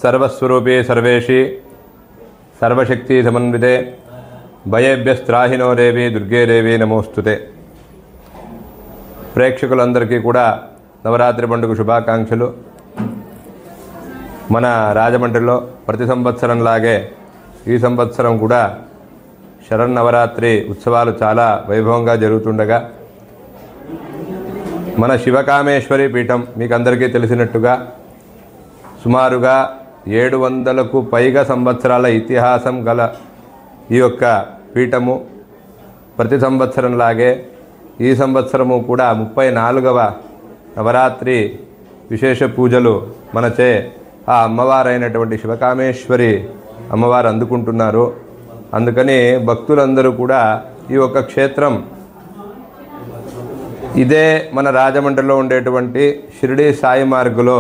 सर्वस्वरूपे सर्वेशी सर्वशक्ति समन्विते भयेभ्यस्त्राहिनो देवी दुर्गे देवी नमोस्तुते। ప్రేక్షకులందరికీ కూడా నవరాత్రి పండుగ శుభాకాంక్షలు। మన రాజమండ్రిలో ప్రతి సంవత్సరంలాగే ఈ సంవత్సరం కూడా శరన్నవరాత్రి ఉత్సవాలు చాలా వైభవంగా జరుగుతుండగా మన శివకామేశ్వరి పీఠం మీకు అందరికీ తెలిసినట్టుగా సుమారుగా 700కు పైగా సంవత్సరాల ఇతిహాసం గల ఈ యొక్క పీఠము ప్రతి సంవత్సరంలాగే ఈ సంవత్సరము కూడా 34వ నవరాత్రి విశేష పూజలు మనచే ఆ అమ్మవారైనటువంటి శివకామేశ్వరి అమ్మవారు అందుకుంటున్నారు। అందుకని భక్తులందరూ కూడా ఈ యొక్క క్షేత్రం ఇదే మన రాజమండ్రిలో ఉండేటువంటి షిరిడి సాయి మార్గులో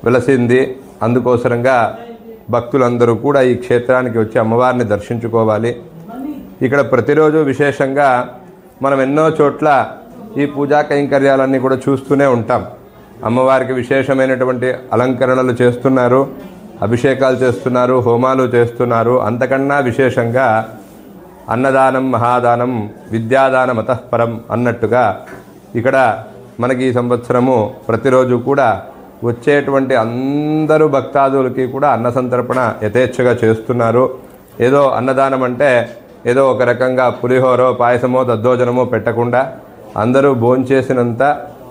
వెలసింది। అందుకోసరంగా భక్తులందరూ కూడా ఈ క్షేత్రానికి వచ్చి అమ్మవారిని దర్శించుకోవాలి। ఇక్కడ ప్రతిరోజు విశేషంగా మనం ఎన్నో చోట్ల ఈ పూజా కైంకర్యాలన్నీ కూడా చూస్తూనే ఉంటాం। అమ్మవారికి విశేషమైనటువంటి అలంకరణలు చేస్తున్నారు, అభిషేకాలు చేస్తున్నారు, హోమాలు చేస్తున్నారు। అంతకన్నా విశేషంగా అన్నదానం మహాదానం విద్యాదానం అతఃపరం అన్నట్టుగా ఇక్కడ మనకి ఈ సంవత్సరము ప్రతిరోజు కూడా వచ్చేటువంటి అందరూ భక్తాదులకి కూడా అన్న సంతర్పణ యథేచ్ఛగా చేస్తున్నారు। ఏదో అన్నదానం అంటే ఏదో ఒక రకంగా పులిహోరో పాయసమో దద్దోజనమో పెట్టకుండా అందరూ భోంచేసినంత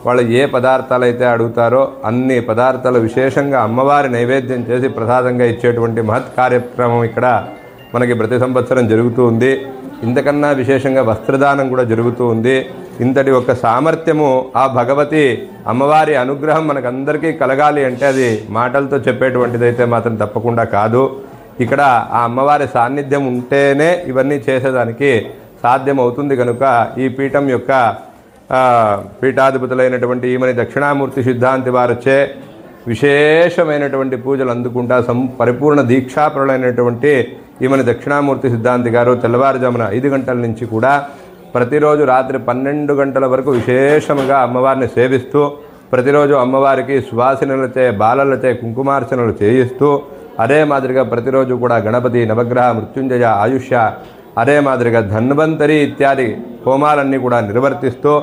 వాళ్ళు ఏ పదార్థాలు అయితే అడుగుతారో అన్ని పదార్థాలు విశేషంగా అమ్మవారి నైవేద్యం చేసి ప్రసాదంగా ఇచ్చేటువంటి మహత్ కార్యక్రమం ఇక్కడ మనకి ప్రతి సంవత్సరం జరుగుతూ ఉంది। ఇంతకన్నా విశేషంగా వస్త్రదానం కూడా జరుగుతూ ఉంది। ఇంతటి ఒక సామర్థ్యము ఆ భగవతి అమ్మవారి అనుగ్రహం మనకందరికీ కలగాలి అంటే అది మాటలతో చెప్పేటువంటిదైతే మాత్రం తప్పకుండా కాదు। ఇక్కడ ఆ అమ్మవారి సాన్నిధ్యం ఉంటేనే ఇవన్నీ చేసేదానికి సాధ్యమవుతుంది। కనుక ఈ పీఠం యొక్క పీఠాధిపతులైనటువంటి ఈమెని దక్షిణామూర్తి సిద్ధాంతి వారొచ్చే విశేషమైనటువంటి పూజలు అందుకుంటా పరిపూర్ణ దీక్షాపరులైనటువంటి ఈమెని దక్షిణామూర్తి సిద్ధాంతి గారు తెల్లవారుజామున 5 గంటల నుంచి కూడా ప్రతిరోజు రాత్రి 12 గంటల వరకు విశేషంగా అమ్మవారిని సేవిస్తూ ప్రతిరోజు అమ్మవారికి సువాసనలచే బాలలచే కుంకుమార్చనలు చేయిస్తూ అదే మాదిరిగా ప్రతిరోజు కూడా గణపతి నవగ్రహ మృత్యుంజయ ఆయుష్య అదే మాదిరిగా ధన్వంతరి ఇత్యాది హోమాలన్నీ కూడా నిర్వర్తిస్తూ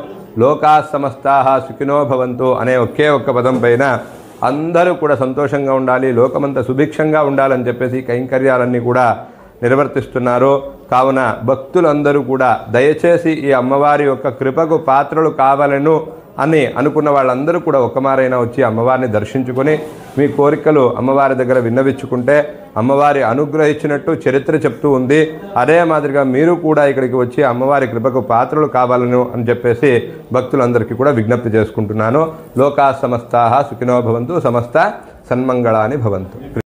లోకా సమస్తాః సుఖినో భవంతు అనే ఒకే ఒక్క పదం పైన అందరూ కూడా సంతోషంగా ఉండాలి, లోకమంతా సుభిక్షంగా ఉండాలని చెప్పేసి కైంకర్యాలన్నీ కూడా నిర్వర్తిస్తున్నారు। కావున భక్తులందరూ కూడా దయచేసి ఈ అమ్మవారి యొక్క కృపకు పాత్రలు కావాలను అని అనుకున్న వాళ్ళందరూ కూడా ఒక్కమారైనా వచ్చి అమ్మవారిని దర్శించుకొని మీ కోరికలు అమ్మవారి దగ్గర విన్నవించుకుంటే అమ్మవారి అనుగ్రహించినట్టు చరిత్ర చెప్తూ ఉంది। అదే మాదిరిగా మీరు కూడా ఇక్కడికి వచ్చి అమ్మవారి కృపకు పాత్రలు కావాలను అని చెప్పేసి భక్తులందరికీ కూడా విజ్ఞప్తి చేసుకుంటున్నాను। లోకా సమస్తాః సుఖినో భవంతు, సమస్త సన్మంగళాని భవంతు।